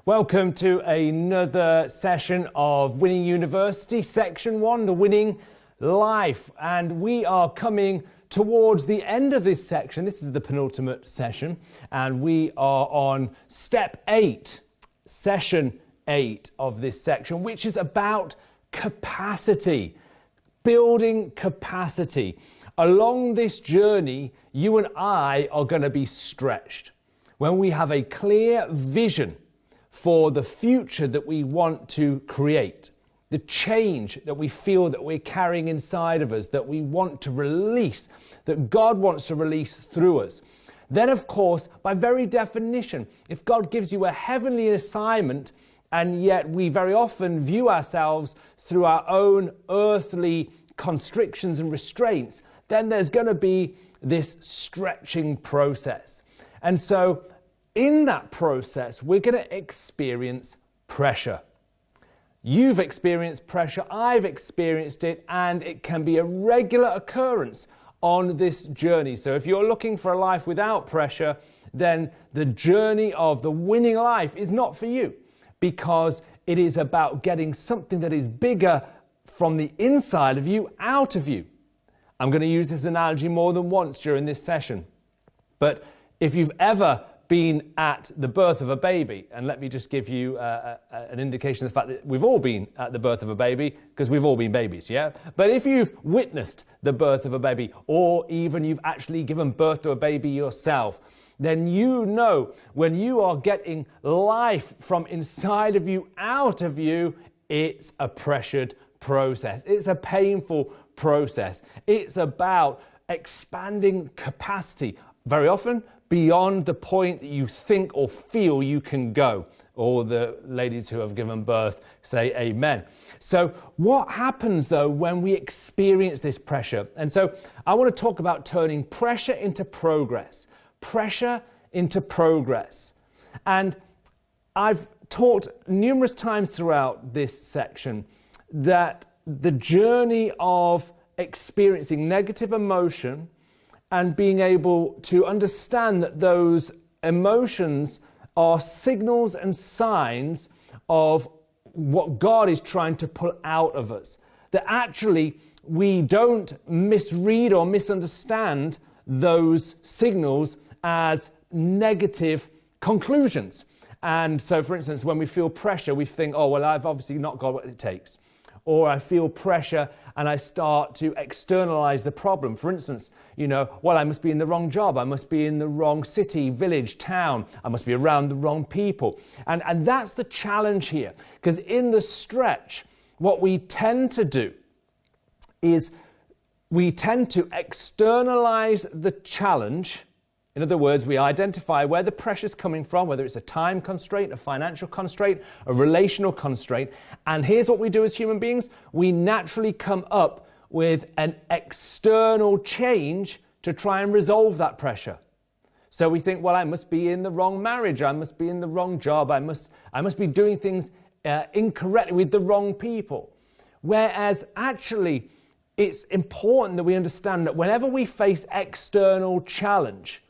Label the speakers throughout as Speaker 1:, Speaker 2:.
Speaker 1: Welcome to another session of Winning University, Section 1, The Winning Life. And we are coming towards the end of this section. This is the penultimate session. And we are on Step 8, Session 8 of this section, which is about capacity, building capacity. Along this journey, you and I are going to be stretched. When we have a clear vision for the future that we want to create, the change that we feel that we're carrying inside of us, that we want to release, that God wants to release through us, then of course, by very definition, if God gives you a heavenly assignment, and yet we very often view ourselves through our own earthly constrictions and restraints, then there's going to be this stretching process. And so in that process, we're going to experience pressure. You've experienced pressure, I've experienced it, and it can be a regular occurrence on this journey. So if you're looking for a life without pressure, then the journey of the winning life is not for you, because it is about getting something that is bigger from the inside of you out of you. I'm going to use this analogy more than once during this session. But if you've ever been at the birth of a baby, and let me just give you an indication of the fact that we've all been at the birth of a baby, because we've all been babies, yeah? But if you've witnessed the birth of a baby, or even you've actually given birth to a baby yourself, then you know when you are getting life from inside of you out of you, it's a pressured process. It's a painful process. It's about expanding capacity, very often beyond the point that you think or feel you can go. All the ladies who have given birth say amen. So what happens though when we experience this pressure? And so I want to talk about turning pressure into progress. Pressure into progress. And I've taught numerous times throughout this section that the journey of experiencing negative emotion and being able to understand that those emotions are signals and signs of what God is trying to pull out of us. That actually we don't misread or misunderstand those signals as negative conclusions. And so, for instance, when we feel pressure, we think, oh, well, I've obviously not got what it takes. Or I feel pressure and I start to externalize the problem. For instance, well, I must be in the wrong job. I must be in the wrong city, village, town. I must be around the wrong people. And that's the challenge here. Because in the stretch, what we tend to do is we tend to externalize the challenge. In other words, we identify where the pressure is coming from, whether it's a time constraint, a financial constraint, a relational constraint. And here's what we do as human beings. We naturally come up with an external change to try and resolve that pressure. So we think, well, I must be in the wrong marriage. I must be in the wrong job. I must be doing things incorrectly with the wrong people. Whereas actually, it's important that we understand that whenever we face external challenge,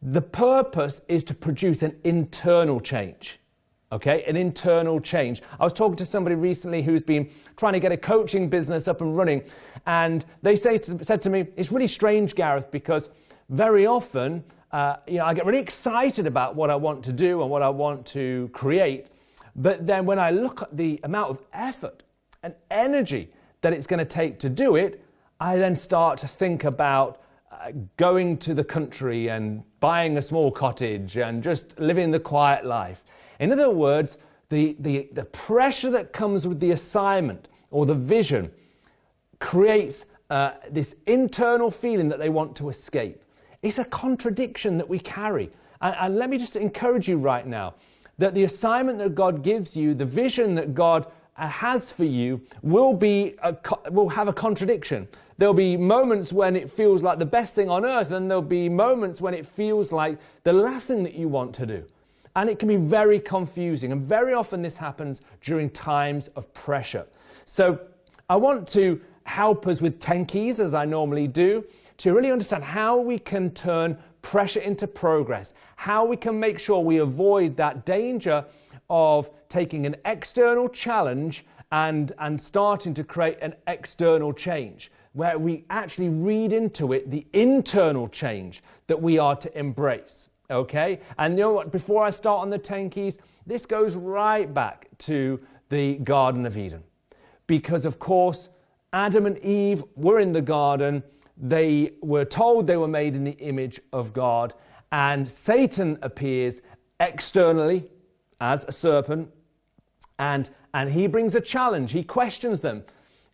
Speaker 1: the purpose is to produce an internal change, okay? An internal change. I was talking to somebody recently who's been trying to get a coaching business up and running, and they said to me, it's really strange, Gareth, because very often, I get really excited about what I want to do and what I want to create, but then when I look at the amount of effort and energy that it's going to take to do it, I then start to think about going to the country and buying a small cottage and just living the quiet life. In other words, the pressure that comes with the assignment or the vision creates this internal feeling that they want to escape. It's a contradiction that we carry. And let me just encourage you right now that the assignment that God gives you, the vision that God has for you, will have a contradiction. There'll be moments when it feels like the best thing on earth, and there'll be moments when it feels like the last thing that you want to do. And it can be very confusing. And very often this happens during times of pressure. So I want to help us with 10 keys, as I normally do, to really understand how we can turn pressure into progress, how we can make sure we avoid that danger of taking an external challenge and starting to create an external change, where we actually read into it the internal change that we are to embrace. Okay? And you know what? Before I start on the 10 keys, this goes right back to the Garden of Eden. Because, of course, Adam and Eve were in the garden. They were told they were made in the image of God. And Satan appears externally as a serpent. And he brings a challenge. He questions them.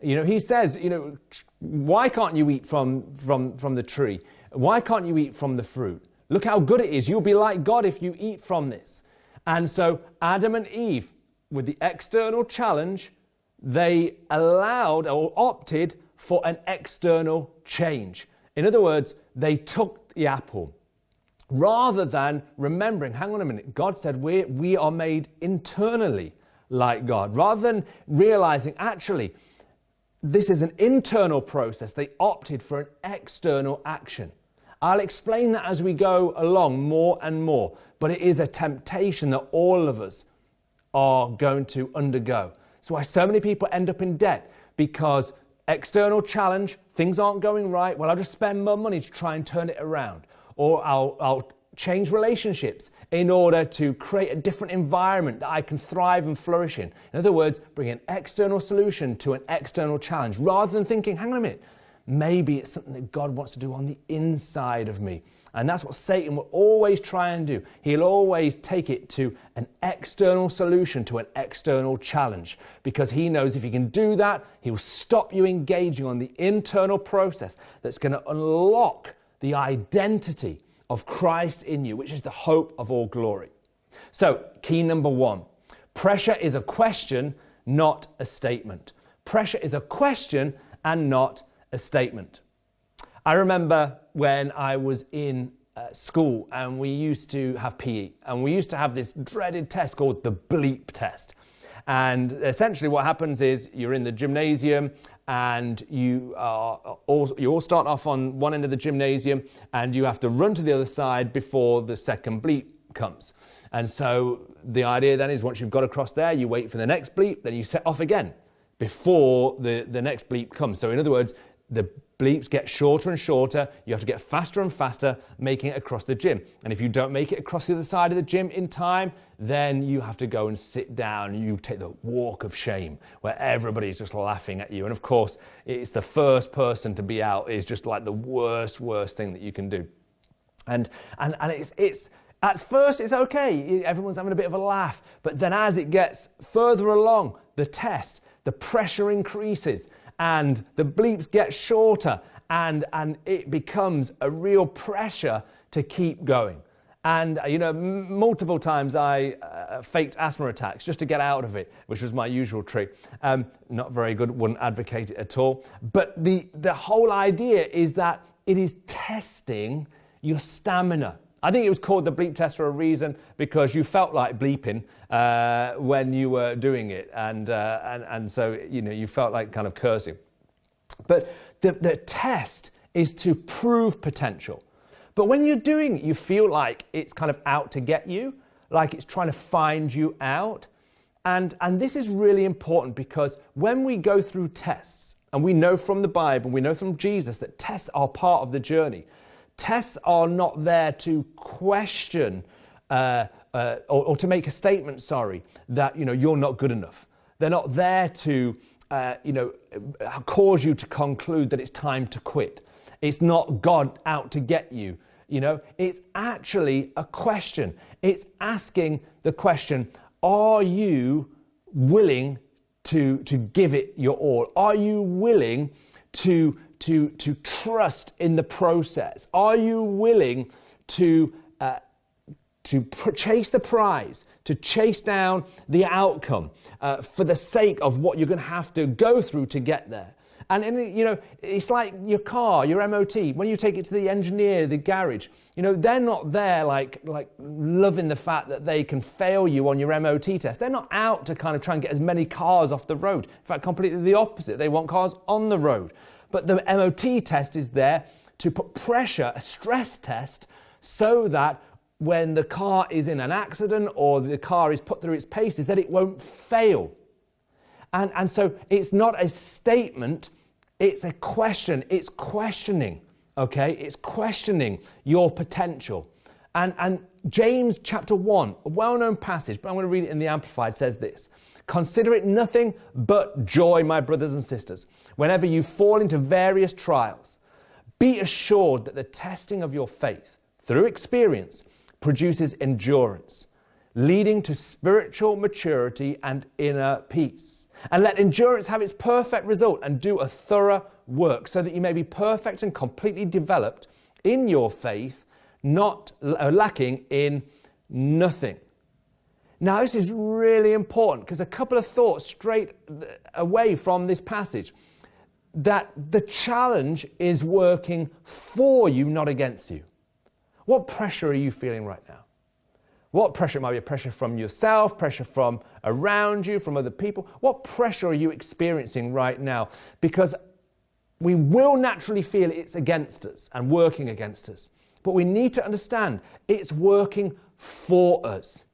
Speaker 1: You know, he says, you know, why can't you eat from the tree? Why can't you eat from the fruit? Look how good it is. You'll be like God if you eat from this. And so Adam and Eve, with the external challenge, they allowed or opted for an external change. In other words, they took the apple rather than remembering, hang on a minute, God said we are made internally like God. Rather than realizing, actually, this is an internal process, they opted for an external action. I'll explain that as we go along more and more, but it is a temptation that all of us are going to undergo. That's why so many people end up in debt, because external challenge, things aren't going right. Well, I'll just spend more money to try and turn it around. Or I'll change relationships in order to create a different environment that I can thrive and flourish in. In other words, bring an external solution to an external challenge, rather than thinking, hang on a minute, maybe it's something that God wants to do on the inside of me. And that's what Satan will always try and do. He'll always take it to an external solution, to an external challenge, because he knows if he can do that, he will stop you engaging on the internal process that's going to unlock the identity of Christ in you, which is the hope of all glory. So, key number 1, pressure is a question, not a statement. Pressure is a question and not a statement. I remember when I was in school and we used to have PE, and we used to have this dreaded test called the bleep test. And essentially what happens is you're in the gymnasium and you all start off on one end of the gymnasium and you have to run to the other side before the second bleep comes. And so the idea then is once you've got across there, you wait for the next bleep, then you set off again before the next bleep comes. So in other words, the bleeps get shorter and shorter. You have to get faster and faster making it across the gym. And if you don't make it across the other side of the gym in time, then you have to go and sit down. You take the walk of shame where everybody's just laughing at you. And of course, it's the first person to be out is just like the worst thing that you can do. And it's at first it's okay. Everyone's having a bit of a laugh. But then as it gets further along the test, the pressure increases and the bleeps get shorter and it becomes a real pressure to keep going. And, you know, multiple times I faked asthma attacks just to get out of it, which was my usual trick. Not very good, wouldn't advocate it at all. But the whole idea is that it is testing your stamina. I think it was called the bleep test for a reason, because you felt like bleeping when you were doing it. And so, you know, you felt like kind of cursing. But the test is to prove potential. But when you're doing it, you feel like it's kind of out to get you, like it's trying to find you out. And this is really important, because when we go through tests, and we know from the Bible, we know from Jesus that tests are part of the journey. Tests are not there to question or to make a statement, that, you know, you're not good enough. They're not there to, cause you to conclude that it's time to quit. It's not God out to get you. You know, it's actually a question. It's asking the question, are you willing to give it your all? Are you willing to trust in the process? Are you willing to chase the prize, to chase down the outcome for the sake of what you're going to have to go through to get there? And you know, it's like your car, your MOT. When you take it to the engineer, the garage, you know, they're not there like loving the fact that they can fail you on your MOT test. They're not out to kind of try and get as many cars off the road. In fact, completely the opposite. They want cars on the road. But the MOT test is there to put pressure, a stress test, so that when the car is in an accident or the car is put through its paces, that it won't fail. And so it's not a statement, it's a question. It's questioning, okay? It's questioning your potential. And James chapter 1, a well-known passage, but I'm going to read it in the Amplified, says this: "Consider it nothing but joy, my brothers and sisters, whenever you fall into various trials. Be assured that the testing of your faith, through experience, produces endurance, leading to spiritual maturity and inner peace. And let endurance have its perfect result and do a thorough work, so that you may be perfect and completely developed in your faith, not lacking in nothing." Now, this is really important, because a couple of thoughts straight away from this passage, that the challenge is working for you, not against you. What pressure are you feeling right now? What pressure? It might be a pressure from yourself, pressure from around you, from other people. What pressure are you experiencing right now? Because we will naturally feel it's against us and working against us. But we need to understand it's working for us.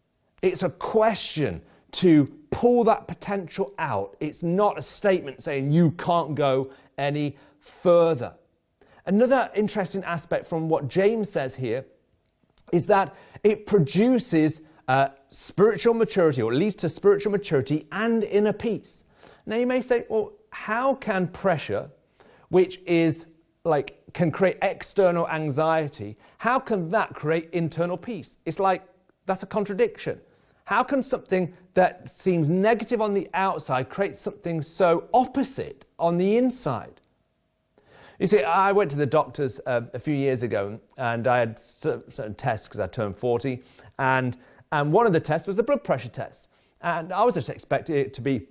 Speaker 1: It's a question to pull that potential out. It's not a statement saying you can't go any further. Another interesting aspect from what James says here is that it produces spiritual maturity, or leads to spiritual maturity and inner peace. Now you may say, well, how can pressure, which is can create external anxiety, how can that create internal peace? It's like, that's a contradiction. How can something that seems negative on the outside create something so opposite on the inside? You see, I went to the doctors a few years ago, and I had certain tests because I turned 40, and one of the tests was the blood pressure test. And I was just expecting it to be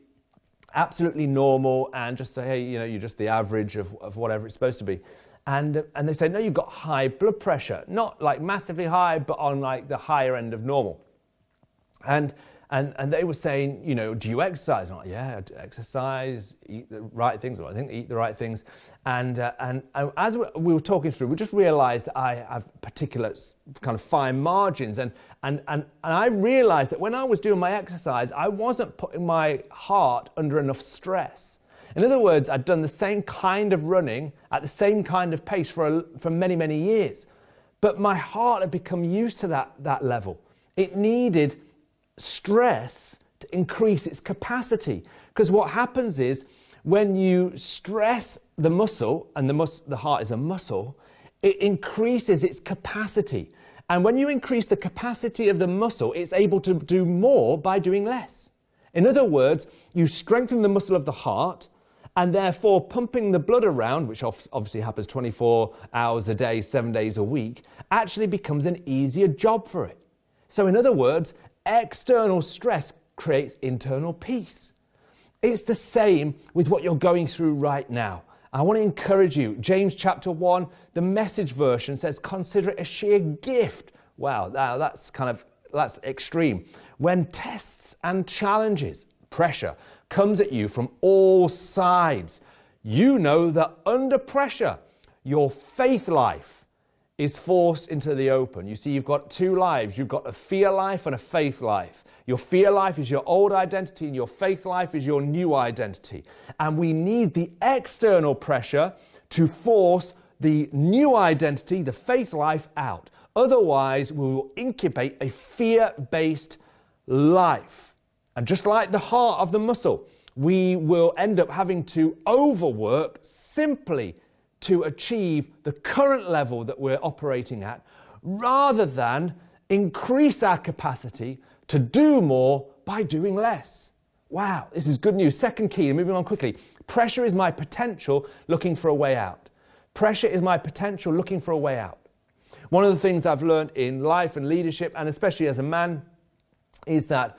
Speaker 1: absolutely normal and just say, hey, you're just the average of whatever it's supposed to be. And they said, no, you've got high blood pressure, not like massively high, but on like the higher end of normal. And they were saying, do you exercise? I'm like, yeah, I do exercise, eat the right things. Well, I think eat the right things. And as we were talking through, we just realized that I have particular kind of fine margins. And I realized that when I was doing my exercise, I wasn't putting my heart under enough stress. In other words, I'd done the same kind of running at the same kind of pace for many, many years. But my heart had become used to that level. It needed stress to increase its capacity. Because what happens is, when you stress the muscle, and the heart is a muscle, it increases its capacity. And when you increase the capacity of the muscle, it's able to do more by doing less. In other words, you strengthen the muscle of the heart, and therefore pumping the blood around, which obviously happens 24 hours a day, 7 days a week, actually becomes an easier job for it. So in other words, external stress creates internal peace. It's the same with what you're going through right now. I want to encourage you. James chapter 1, the Message version says, consider it a sheer gift. Wow, that's extreme. When tests and challenges, pressure, comes at you from all sides, you know that under pressure, your faith life is forced into the open. You see, you've got two lives. You've got a fear life and a faith life. Your fear life is your old identity, and your faith life is your new identity. And we need the external pressure to force the new identity, the faith life, out. Otherwise, we will incubate a fear-based life. And just like the heart of the muscle, we will end up having to overwork simply to achieve the current level that we're operating at, rather than increase our capacity to do more by doing less. Wow, this is good news. Second key, moving on quickly. Pressure is my potential looking for a way out. Pressure is my potential looking for a way out. One of the things I've learned in life and leadership, and especially as a man, is that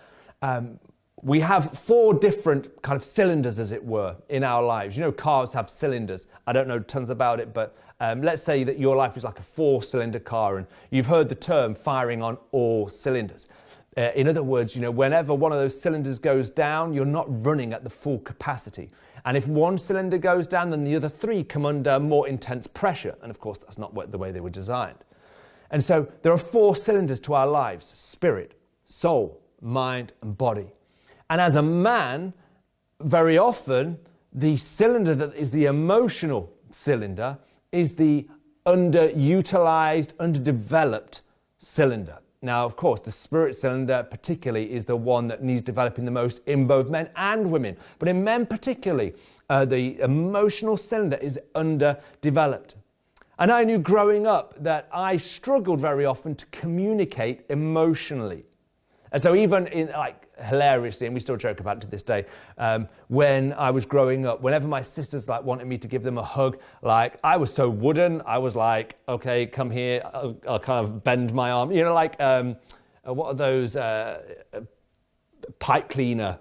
Speaker 1: we have 4 different kind of cylinders, as it were, in our lives. Cars have cylinders. I don't know tons about it, but let's say that your life is like a 4-cylinder car, and you've heard the term firing on all cylinders. In other words, whenever one of those cylinders goes down, you're not running at the full capacity. And if one cylinder goes down, then the other 3 come under more intense pressure. And of course, that's not the way they were designed. And so there are 4 cylinders to our lives: spirit, soul, mind, and body. And as a man, very often, the cylinder that is the emotional cylinder is the underutilized, underdeveloped cylinder. Now, of course, the spirit cylinder particularly is the one that needs developing the most in both men and women. But in men particularly, the emotional cylinder is underdeveloped. And I knew growing up that I struggled very often to communicate emotionally. And so even in, like, hilariously, and we still joke about it to this day, when I was growing up, whenever my sisters wanted me to give them a hug, I was so wooden. I was like, okay, come here. I'll kind of bend my arm. You know, what are those pipe cleaner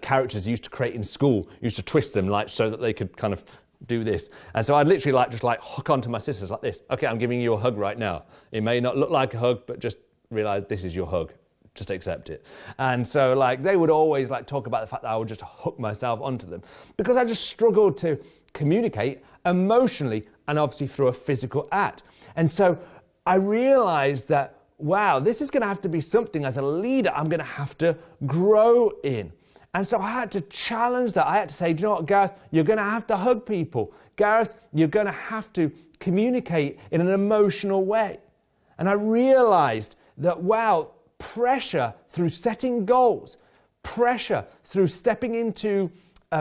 Speaker 1: characters you used to create in school? You used to twist them so that they could kind of do this. And so I'd literally just hook onto my sisters like this. Okay, I'm giving you a hug right now. It may not look like a hug, but just realize this is your hug. Just accept it. And so they would always talk about the fact that I would just hook myself onto them, because I just struggled to communicate emotionally and obviously through a physical act. And so I realized that, wow, this is going to have to be something as a leader I'm going to have to grow in. And so I had to challenge that. I had to say, do you know what, Gareth, you're going to have to hug people. Gareth, you're going to have to communicate in an emotional way. And I realized that, wow, pressure through setting goals, pressure through stepping into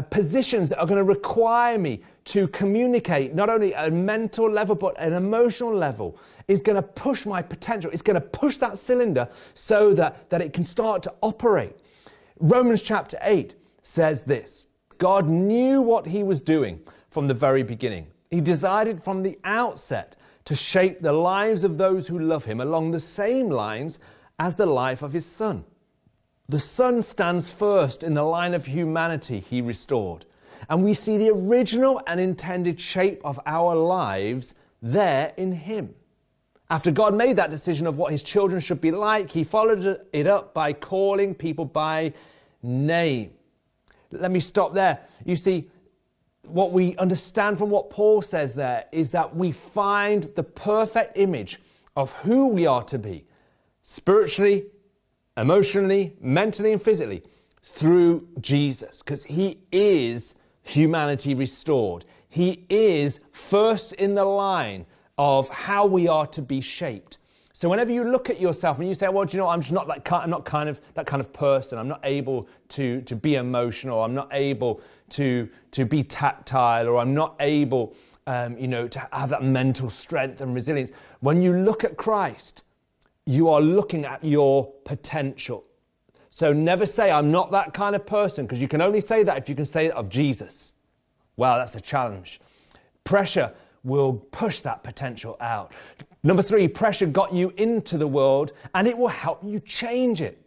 Speaker 1: positions that are going to require me to communicate not only at a mental level but at an emotional level is going to push my potential. It's going to push that cylinder so that it can start to operate. Romans chapter 8 says this: God knew what he was doing from the very beginning. He decided from the outset to shape the lives of those who love him along the same lines as the life of his Son. The Son stands first in the line of humanity he restored. And we see the original and intended shape of our lives there in him. After God made that decision of what his children should be like, he followed it up by calling people by name. Let me stop there. You see, what we understand from what Paul says there is that we find the perfect image of who we are to be, spiritually, emotionally, mentally, and physically, through Jesus, because he is humanity restored. He is first in the line of how we are to be shaped. So whenever you look at yourself and you say, well, do you know, I'm not that kind of person. I'm not able to be emotional. I'm not able to be tactile, or I'm not able, to have that mental strength and resilience. When you look at Christ, you are looking at your potential. So never say, I'm not that kind of person, because you can only say that if you can say it of Jesus. Wow, that's a challenge. Pressure will push that potential out. Number 3, pressure got you into the world, and it will help you change it.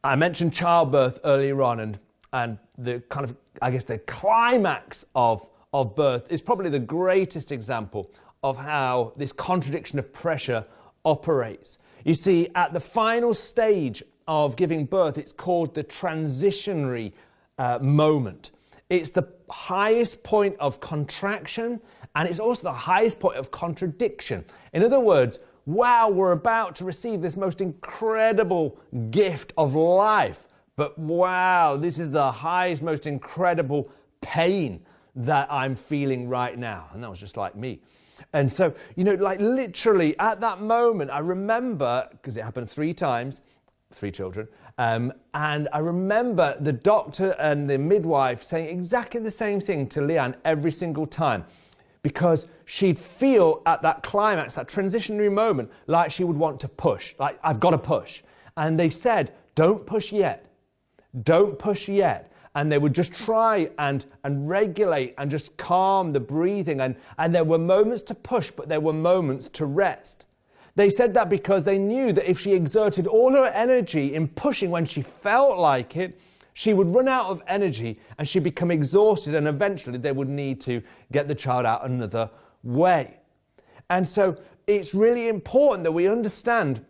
Speaker 1: I mentioned childbirth earlier on, and the kind of, I guess, the climax of birth is probably the greatest example of how this contradiction of pressure operates. You see, at the final stage of giving birth, it's called the transitionary moment. It's the highest point of contraction, and it's also the highest point of contradiction. In other words, wow, we're about to receive this most incredible gift of life, but wow, this is the highest, most incredible pain that I'm feeling right now. And that was just like me. And so, literally at that moment, I remember, because it happened 3 times, 3 children, and I remember the doctor and the midwife saying exactly the same thing to Leanne every single time, because she'd feel at that climax, that transitionary moment, like she would want to push, like, I've got to push. And they said, don't push yet. Don't push yet. And they would just try and regulate and just calm the breathing. And there were moments to push, but there were moments to rest. They said that because they knew that if she exerted all her energy in pushing when she felt like it, she would run out of energy and she'd become exhausted, and eventually they would need to get the child out another way. And so it's really important that we understand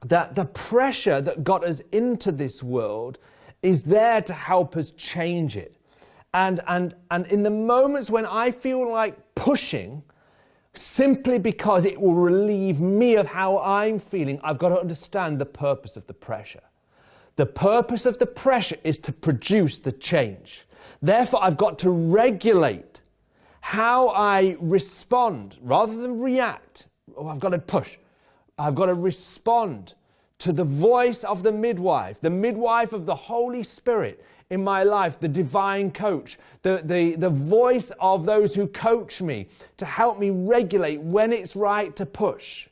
Speaker 1: that the pressure that got us into this world is there to help us change it. And in the moments when I feel like pushing, simply because it will relieve me of how I'm feeling. I've got to understand the purpose of the pressure. The purpose of the pressure is to produce the change. Therefore, I've got to regulate how I respond rather than react. Oh, I've got to push. I've got to respond to the voice of the midwife of the Holy Spirit in my life, the divine coach, the voice of those who coach me to help me regulate when it's right to push.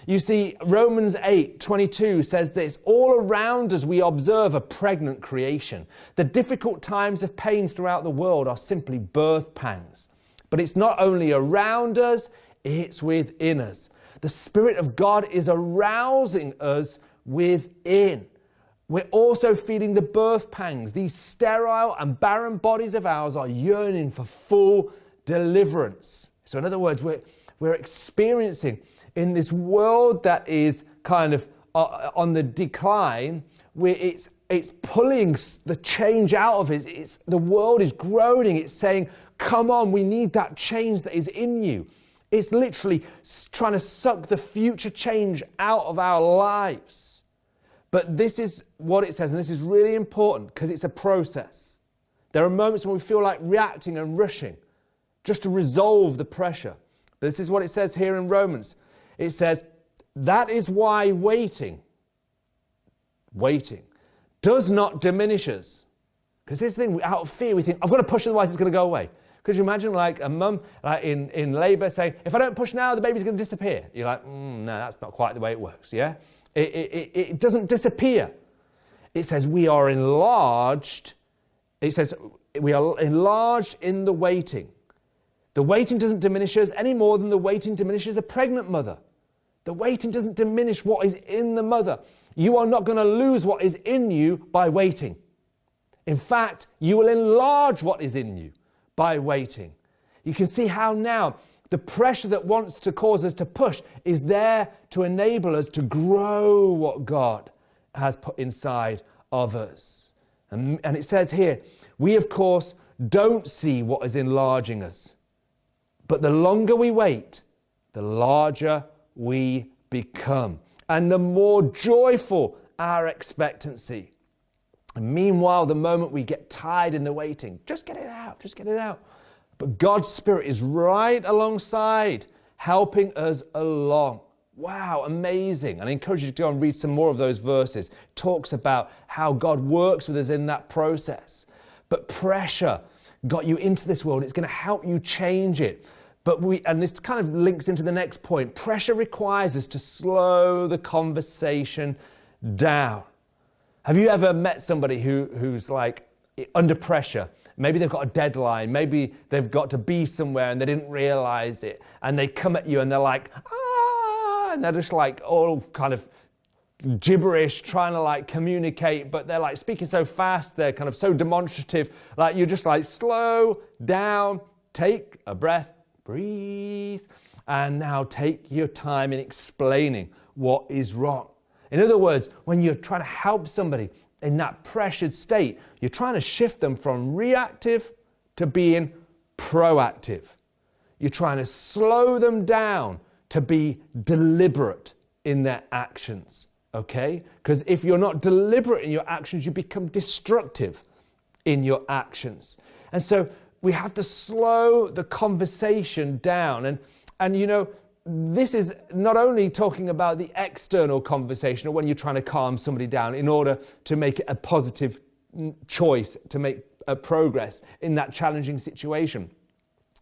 Speaker 1: You see, Romans 8:22 says this: all around us we observe a pregnant creation. The difficult times of pain throughout the world are simply birth pangs. But it's not only around us, it's within us. The Spirit of God is arousing us within. We're also feeling the birth pangs. These sterile and barren bodies of ours are yearning for full deliverance. So in other words, we're experiencing in this world that is kind of on the decline, where it's pulling the change out of it. The world is groaning. It's saying, come on, we need that change that is in you. It's literally trying to suck the future change out of our lives. But this is what it says, and this is really important because it's a process. There are moments when we feel like reacting and rushing just to resolve the pressure. But this is what it says here in Romans. It says, that is why waiting does not diminish us. Because here's the thing, out of fear we think, I've got to push, otherwise it's going to go away. Could you imagine like a mum in labour saying, if I don't push now, the baby's going to disappear? You're like, no, that's not quite the way it works, yeah? It doesn't disappear. It says we are enlarged. It says we are enlarged in the waiting. The waiting doesn't diminish us any more than the waiting diminishes a pregnant mother. The waiting doesn't diminish what is in the mother. You are not going to lose what is in you by waiting. In fact, you will enlarge what is in you by waiting. You can see how now the pressure that wants to cause us to push is there to enable us to grow what God has put inside of us. And it says here, we of course don't see what is enlarging us. But the longer we wait, the larger we become, and the more joyful our expectancy. And meanwhile, the moment we get tired in the waiting, just get it out, just get it out. But God's Spirit is right alongside, helping us along. Wow, amazing. And I encourage you to go and read some more of those verses. It talks about how God works with us in that process. But pressure got you into this world. It's going to help you change it. And this kind of links into the next point. Pressure requires us to slow the conversation down. Have you ever met somebody who's like under pressure? Maybe they've got a deadline. Maybe they've got to be somewhere and they didn't realize it. And they come at you and they're like, and they're just like all kind of gibberish, trying to like communicate, but they're like speaking so fast. They're kind of so demonstrative. Like you're just like, slow down, take a breath, breathe, and now take your time in explaining what is wrong. In other words, when you're trying to help somebody in that pressured state, you're trying to shift them from reactive to being proactive. You're trying to slow them down to be deliberate in their actions, okay? Because if you're not deliberate in your actions, you become destructive in your actions. And so we have to slow the conversation down. And you know, this is not only talking about the external conversation or when you're trying to calm somebody down in order to make it a positive choice, to make a progress in that challenging situation.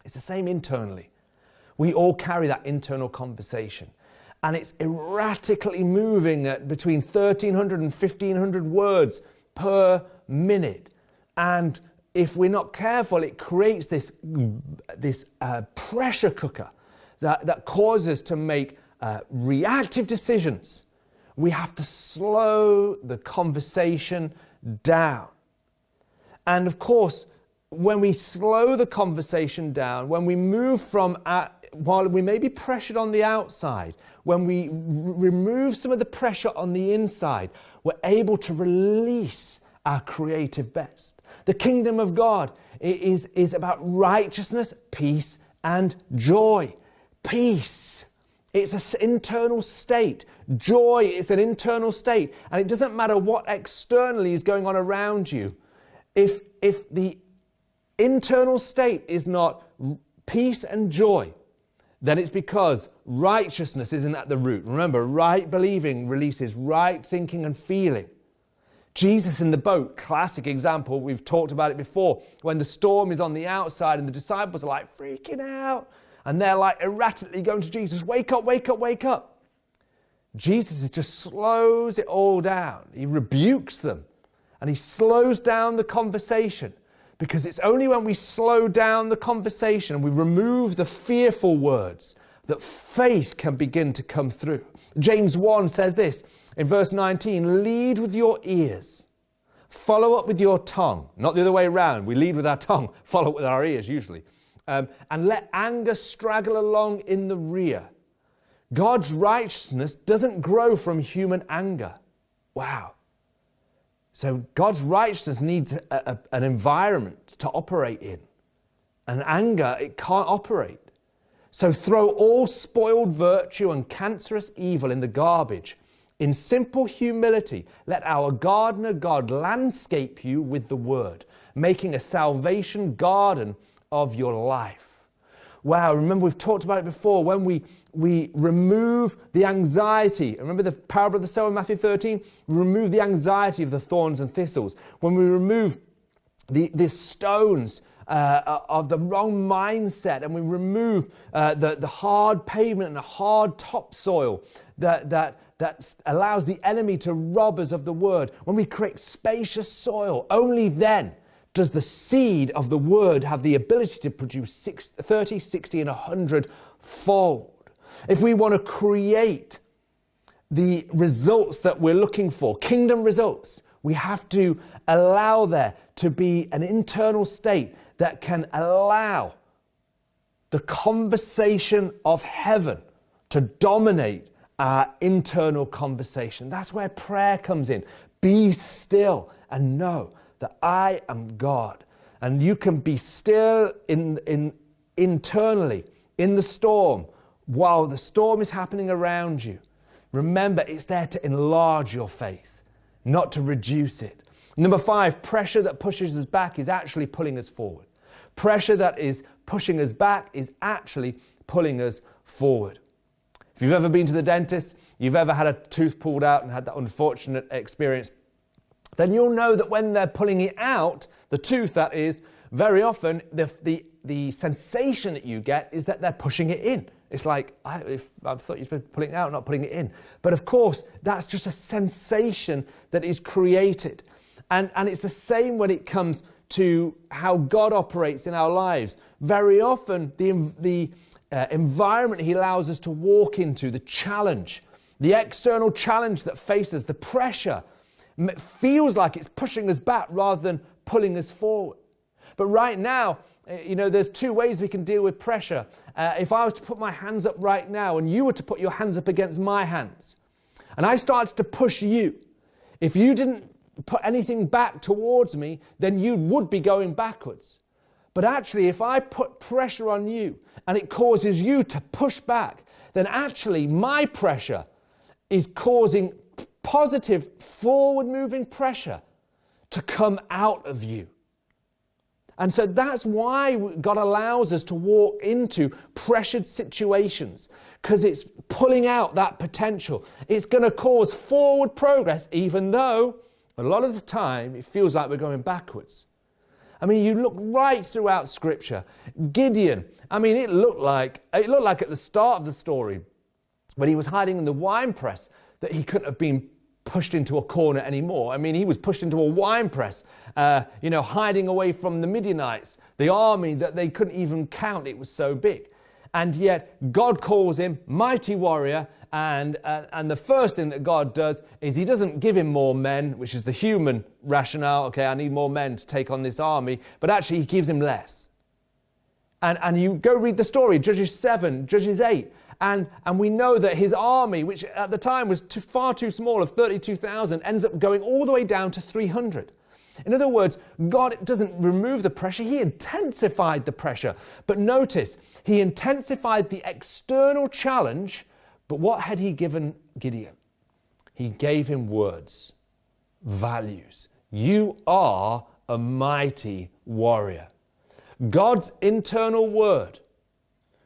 Speaker 1: It's the same internally. We all carry that internal conversation. And it's erratically moving at between 1,300 and 1,500 words per minute. And if we're not careful, it creates this pressure cooker that causes us to make reactive decisions. We have to slow the conversation down. And of course, when we slow the conversation down, when we move from, while we may be pressured on the outside, when we remove some of the pressure on the inside, we're able to release our creative best. The kingdom of God is about righteousness, peace, and joy. Peace, it's an internal state. Joy is an internal state. And it doesn't matter what externally is going on around you. If the internal state is not peace and joy, then it's because righteousness isn't at the root. Remember, right believing releases right thinking and feeling. Jesus in the boat, classic example, we've talked about it before, when the storm is on the outside and the disciples are like freaking out and they're like erratically going to Jesus, wake up, wake up, wake up. Jesus just slows it all down. He rebukes them and he slows down the conversation, because it's only when we slow down the conversation and we remove the fearful words that faith can begin to come through. James 1 says this in verse 19, lead with your ears, follow up with your tongue. Not the other way around. We lead with our tongue, follow up with our ears usually. And let anger straggle along in the rear. God's righteousness doesn't grow from human anger. Wow. So God's righteousness needs an environment to operate in. And anger, it can't operate. So throw all spoiled virtue and cancerous evil in the garbage. In simple humility, let our gardener God landscape you with the word, making a salvation garden of your life. Wow, remember we've talked about it before, when we remove the anxiety. Remember the parable of the sower in Matthew 13? We remove the anxiety of the thorns and thistles. When we remove the stones of the wrong mindset, and we remove the hard pavement and the hard topsoil that allows the enemy to rob us of the word. When we create spacious soil, only then does the seed of the word have the ability to produce 30, 60, and 100 fold. If we want to create the results that we're looking for, kingdom results, we have to allow there to be an internal state that can allow the conversation of heaven to dominate our internal conversation. That's where prayer comes in. Be still and know that I am God. And you can be still internally in the storm while the storm is happening around you. Remember, it's there to enlarge your faith, not to reduce it. Number 5, pressure that pushes us back is actually pulling us forward. Pressure that is pushing us back is actually pulling us forward. If you've ever been to the dentist, you've ever had a tooth pulled out and had that unfortunate experience, then you'll know that when they're pulling it out, the tooth that is, very often the sensation that you get is that they're pushing it in. It's like, I thought you'd been pulling it out, not putting it in. But of course, that's just a sensation that is created. And it's the same when it comes to how God operates in our lives. Very often, the environment he allows us to walk into, the challenge, the external challenge that faces, the pressure, feels like it's pushing us back rather than pulling us forward. But right now, there's 2 ways we can deal with pressure. If I was to put my hands up right now and you were to put your hands up against my hands, and I started to push you, if you didn't put anything back towards me, then you would be going backwards. But actually, if I put pressure on you and it causes you to push back, then actually my pressure is causing positive forward-moving pressure to come out of you. And so that's why God allows us to walk into pressured situations, because it's pulling out that potential. It's going to cause forward progress, even though a lot of the time it feels like we're going backwards. I mean, you look right throughout Scripture. Gideon, it looked like at the start of the story, when he was hiding in the wine press, that he couldn't have been pushed into a corner anymore. He was pushed into a wine press, hiding away from the Midianites, the army that they couldn't even count. It was so big. And yet God calls him mighty warrior. And the first thing that God does is he doesn't give him more men, which is the human rationale. Okay, I need more men to take on this army. But actually he gives him less. And you go read the story, Judges 7, Judges 8. And we know that his army, which at the time was far too small, of 32,000, ends up going all the way down to 300. In other words, God doesn't remove the pressure, he intensified the pressure. But notice, he intensified the external challenge, but what had he given Gideon? He gave him words, values. You are a mighty warrior. God's internal word,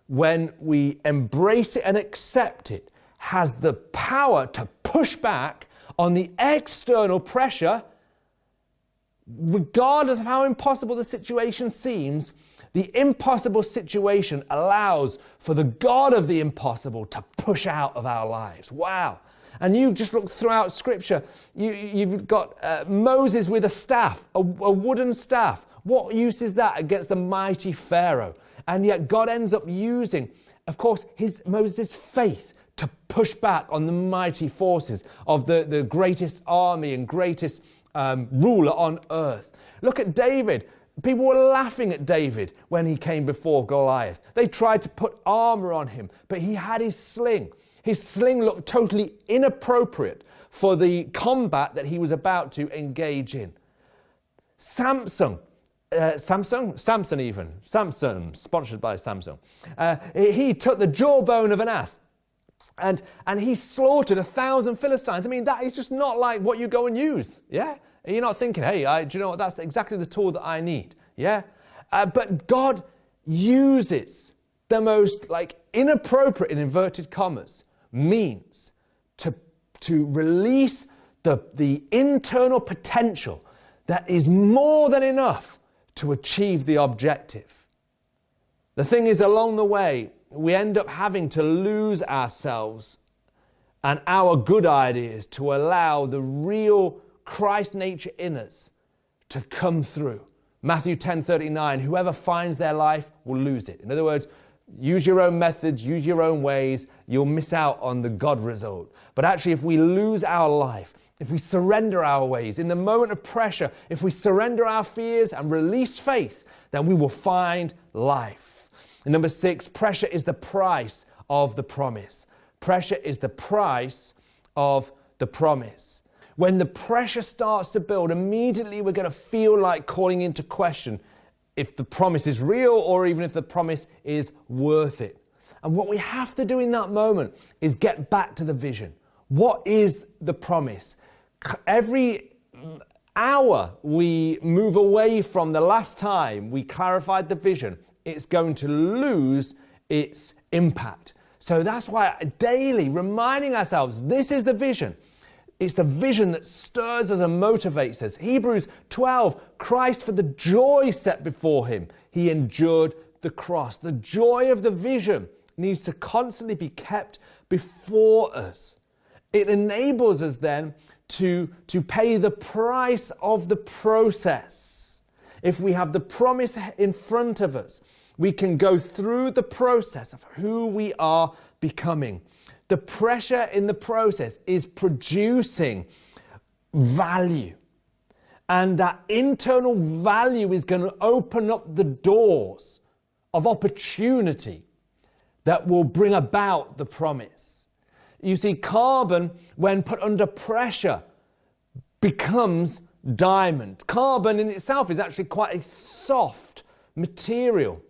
Speaker 1: when we embrace it and accept it, has the power to push back on the external pressure. Regardless of how impossible the situation seems, the impossible situation allows for the God of the impossible to push out of our lives. Wow. And you just look throughout Scripture, you've got Moses with a staff, a wooden staff. What use is that against the mighty Pharaoh? And yet God ends up using, of course, Moses' faith to push back on the mighty forces of the greatest army and greatest ruler on earth. Look at David. People were laughing at David when he came before Goliath. They tried to put armor on him, but he had his sling. His sling looked totally inappropriate for the combat that he was about to engage in. Samson, sponsored by Samsung. He took the jawbone of an ass and he slaughtered 1,000 Philistines. I mean, that is just not like what you go and use, yeah? You're not thinking, hey, do you know what, that's exactly the tool that I need, yeah? But God uses the most inappropriate, in inverted commas, means to release the internal potential that is more than enough to achieve the objective. The thing is, along the way, we end up having to lose ourselves and our good ideas to allow the real Christ nature in us to come through. Matthew 10:39, whoever finds their life will lose it. In other words, use your own methods, use your own ways, you'll miss out on the God result. But actually, if we lose our life, if we surrender our ways, in the moment of pressure, if we surrender our fears and release faith, then we will find life. And number 6, pressure is the price of the promise. Pressure is the price of the promise. When the pressure starts to build, immediately we're going to feel like calling into question if the promise is real or even if the promise is worth it. And what we have to do in that moment is get back to the vision. What is the promise? Every hour we move away from the last time we clarified the vision, it's going to lose its impact. So that's why daily reminding ourselves, this is the vision. It's the vision that stirs us and motivates us. Hebrews 12, Christ, for the joy set before him, he endured the cross. The joy of the vision needs to constantly be kept before us. It enables us then to pay the price of the process. If we have the promise in front of us, we can go through the process of who we are becoming. The pressure in the process is producing value. And that internal value is going to open up the doors of opportunity that will bring about the promise. You see, carbon, when put under pressure, becomes diamond. Carbon in itself is actually quite a soft material.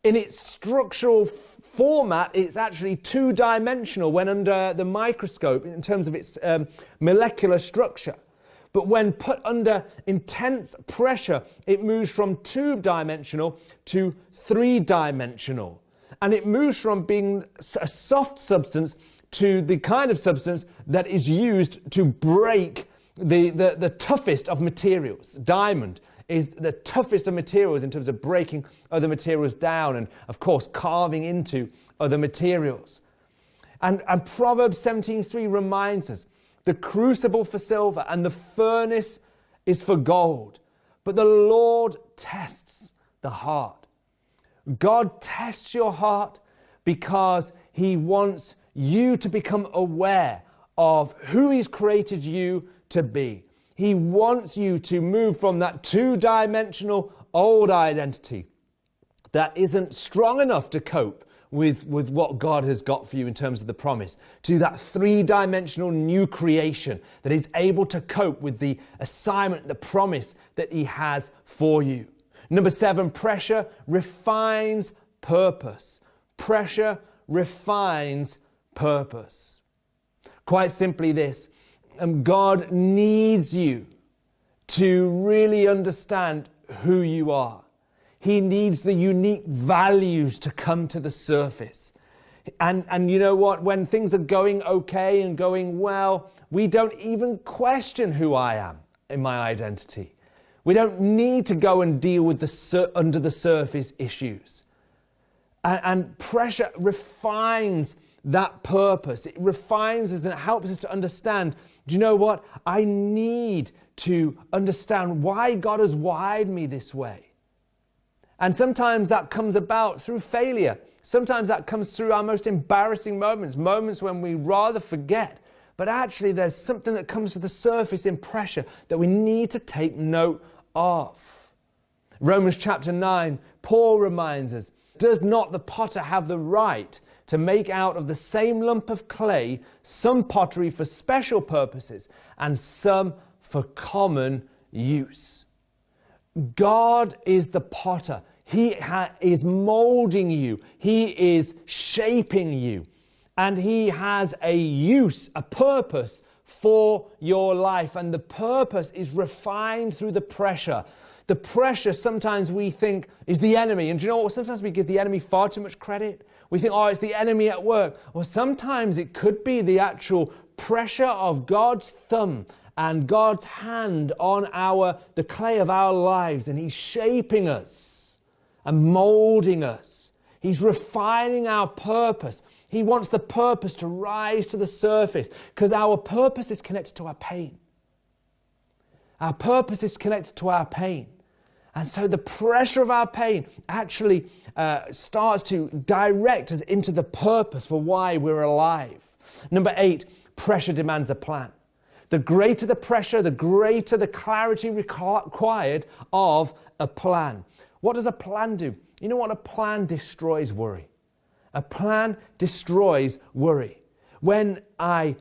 Speaker 1: In its structural format, it's actually two-dimensional when under the microscope in terms of its molecular structure. But when put under intense pressure, it moves from two-dimensional to three-dimensional. And it moves from being a soft substance to the kind of substance that is used to break the toughest of materials. Diamond is the toughest of materials in terms of breaking other materials down and, of course, carving into other materials. And Proverbs 17:3 reminds us, the crucible for silver and the furnace is for gold, but the Lord tests the heart. God tests your heart because he wants you to become aware of who he's created you to be. He wants you to move from that two-dimensional old identity that isn't strong enough to cope with what God has got for you in terms of the promise, to that three-dimensional new creation that is able to cope with the assignment, the promise that he has for you. Number 7, pressure refines purpose. Pressure refines purpose. Quite simply this, God needs you to really understand who you are. He needs the unique values to come to the surface. And you know what? When things are going okay and going well, we don't even question who I am in my identity. We don't need to go and deal with the under the surface issues. And pressure refines that purpose. It refines us and it helps us to understand, do you know what? I need to understand why God has wired me this way. And sometimes that comes about through failure. Sometimes that comes through our most embarrassing moments, moments when we rather forget. But actually there's something that comes to the surface in pressure that we need to take note of. Romans chapter 9, Paul reminds us, does not the potter have the right to make out of the same lump of clay some pottery for special purposes and some for common use? God is the potter. He is molding you. He is shaping you. And he has a use, a purpose for your life. And the purpose is refined through the pressure. The pressure sometimes we think is the enemy. And do you know what? Sometimes we give the enemy far too much credit. We think, oh, it's the enemy at work. Well, sometimes it could be the actual pressure of God's thumb and God's hand on the clay of our lives, and he's shaping us and molding us. He's refining our purpose. He wants the purpose to rise to the surface because our purpose is connected to our pain. Our purpose is connected to our pain. And so the pressure of our pain actually starts to direct us into the purpose for why we're alive. Number 8, pressure demands a plan. The greater the pressure, the greater the clarity required of a plan. What does a plan do? You know what? A plan destroys worry. A plan destroys worry. When I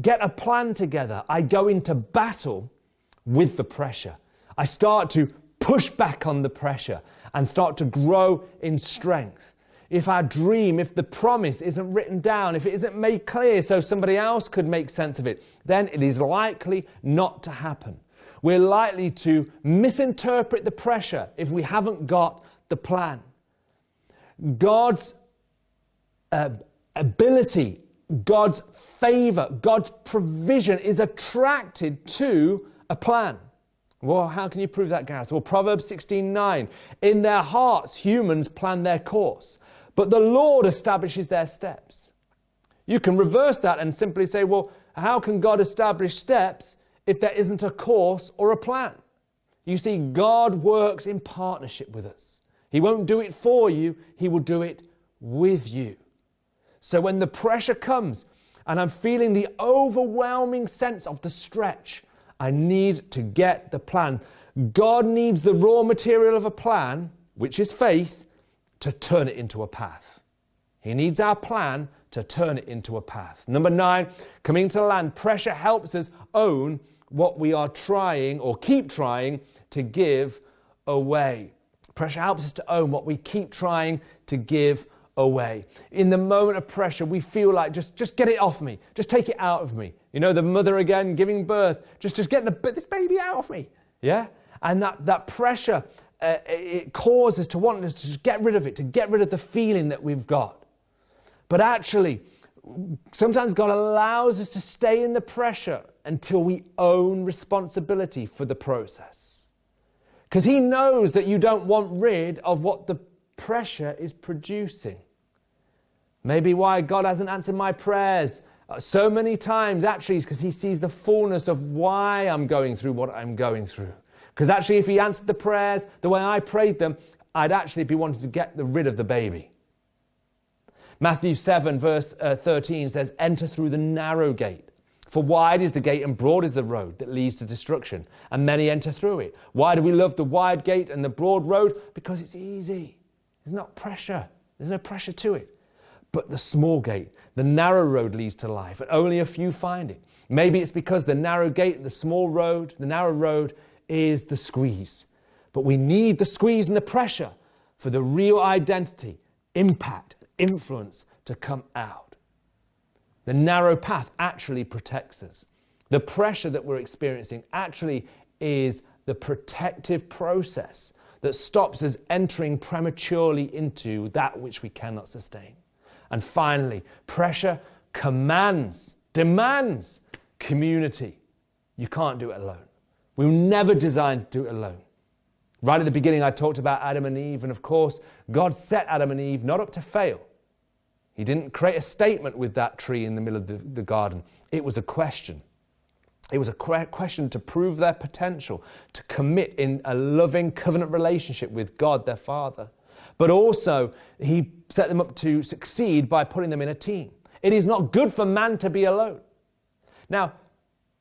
Speaker 1: get a plan together, I go into battle with the pressure. I start to push back on the pressure and start to grow in strength. If our dream, if the promise isn't written down, if it isn't made clear so somebody else could make sense of it, then it is likely not to happen. We're likely to misinterpret the pressure if we haven't got the plan. God's ability, God's favor, God's provision is attracted to a plan. Well, how can you prove that, Gareth? Well, Proverbs 16:9, in their hearts humans plan their course, but the Lord establishes their steps. You can reverse that and simply say, well, how can God establish steps if there isn't a course or a plan? You see, God works in partnership with us. He won't do it for you, he will do it with you. So when the pressure comes and I'm feeling the overwhelming sense of the stretch, I need to get the plan. God needs the raw material of a plan, which is faith, to turn it into a path. He needs our plan to turn it into a path. Number 9, coming to the land. Pressure helps us own what we are trying or keep trying to give away. Pressure helps us to own what we keep trying to give away. In the moment of pressure, we feel like just get it off me. Just take it out of me. You know, the mother again giving birth. Just get this baby out of me. Yeah? And that pressure, it causes to want us to just get rid of it, to get rid of the feeling that we've got. But actually, sometimes God allows us to stay in the pressure until we own responsibility for the process. Because he knows that you don't want rid of what the pressure is producing. Maybe why God hasn't answered my prayers so many times actually is because he sees the fullness of why I'm going through what I'm going through. Because actually if he answered the prayers the way I prayed them, I'd actually be wanting to get rid of the baby. Matthew 7 verse 13 says, enter through the narrow gate. For wide is the gate and broad is the road that leads to destruction, and many enter through it. Why do we love the wide gate and the broad road? Because it's easy. There's not pressure. There's no pressure to it. but the small gate, the narrow road leads to life, and only a few find it. Maybe it's because the narrow gate, the small road, the narrow road is the squeeze. But we need the squeeze and the pressure for the real identity, impact, influence to come out. The narrow path actually protects us. The pressure that we're experiencing actually is the protective process that stops us entering prematurely into that which we cannot sustain. And finally, pressure commands, demands community. You can't do it alone. We were never designed to do it alone. Right at the beginning, I talked about Adam and Eve, and of course, God set Adam and Eve not up to fail. He didn't create a statement with that tree in the middle of the garden. It was a question. It was a question to prove their potential, to commit in a loving covenant relationship with God, their Father. But also, he set them up to succeed by putting them in a team. It is not good for man to be alone. Now,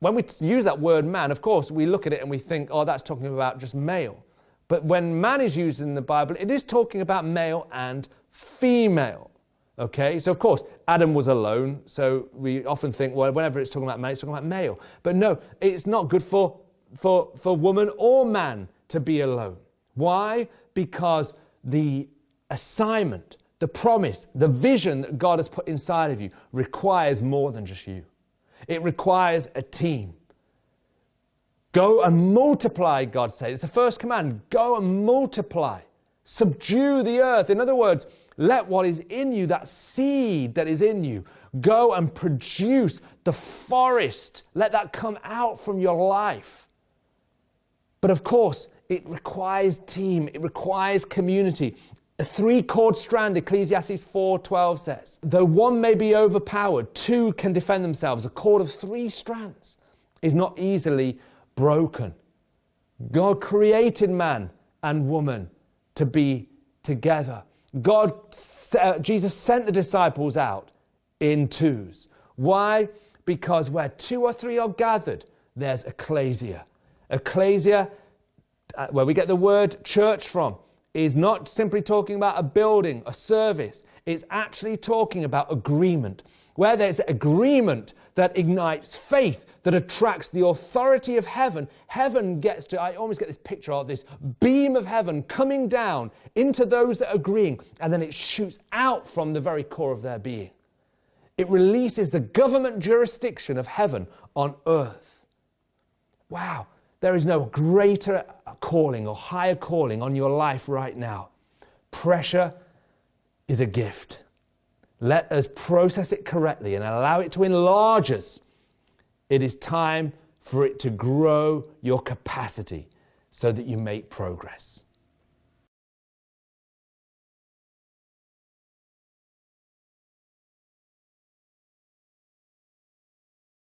Speaker 1: when we use that word man, of course, we look at it and we think, oh, that's talking about just male. But when man is used in the Bible, it is talking about male and female. Okay, so of course, Adam was alone, so we often think, well, whenever it's talking about man, it's talking about male. But no, it's not good for woman or man to be alone. Why? Because the assignment, the promise, the vision that God has put inside of you requires more than just you. It requires a team. Go and multiply, God says. It's the first command. Go and multiply. Subdue the earth. In other words, let what is in you, that seed that is in you, go and produce the forest. Let that come out from your life. But of course, it requires team. It requires community. A three-cord strand, Ecclesiastes 4:12 says, though one may be overpowered, two can defend themselves. A cord of 3 strands is not easily broken. God created man and woman to be together. Jesus sent the disciples out in twos. Why? Because where 2 or 3 are gathered, there's ecclesia. Ecclesia, where we get the word church from, is not simply talking about a building, a service. It's actually talking about agreement. Where there's agreement that ignites faith, that attracts the authority of heaven, heaven gets to, I almost get this picture of this beam of heaven coming down into those that are agreeing, and then it shoots out from the very core of their being. It releases the government jurisdiction of heaven on earth. Wow, there is no greater calling or higher calling on your life right now. Pressure is a gift. Let us process it correctly and allow it to enlarge us. It is time for it to grow your capacity so that you make progress.